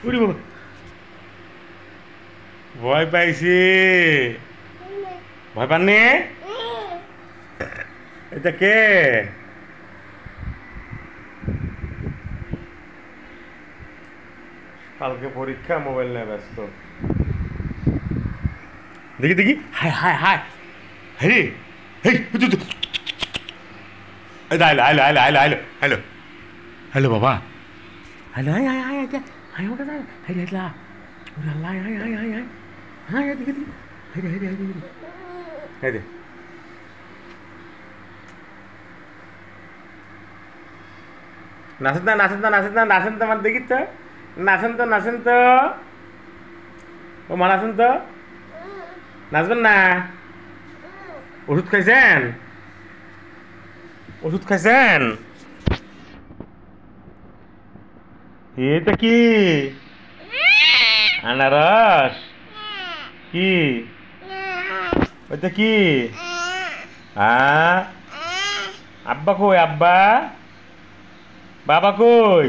উড়ি বাবা, ভয় পাইছি। ভয় পাননি? এটা কে? কালকে পরীক্ষা, মোবাইল নিয়ে ব্যস্ত। দেখি দেখি, হাই হাই হাই, হ্যাঁ হেই, আইলো আইলো আইলো আইলো আইলো আইলো হ্যালো বাবা, hello, hi hi hi, hi ওটা হাই হাই লা, ওরে Allah, hi hi hi hi hi, দেখি দেখি, hi hi hi hi hi দে। নাচেন না নাচেন না নাচেন না নাচেন তো, আমার দেখি তো, নাচেন তো নাচেন তো, ও মা নাচেন তো, নাচবেন না? ওষুধ খাইছেন? ওষুধ খাইছেন? এটা কি? আনারস? কি ওইটা কি? হ্যাঁ, আব্বা কই? আব্বা, বাবা কই?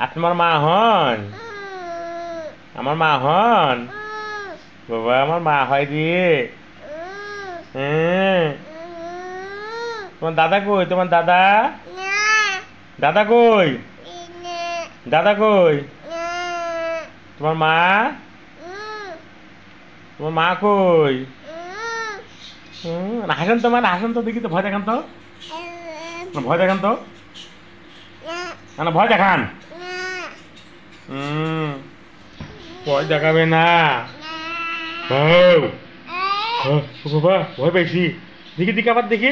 আপনার মা হন? আমার মা হন? বাবা আমার মা হয় দিয়ে। হ্যাঁ, তোমার দাদা কই? তোমার দাদা, দাদা কই? দাদা কই? তোমার মা, তোমার মা কই? হাসেন তো, মানে হাসেন তো দেখি তো, ভয় দেখান তো, ভয় দেখান তো, না ভয় দেখান। ভয় দেখাবে না। বাবা ভয় পাইছি, দেখি দেখি আবার দেখি।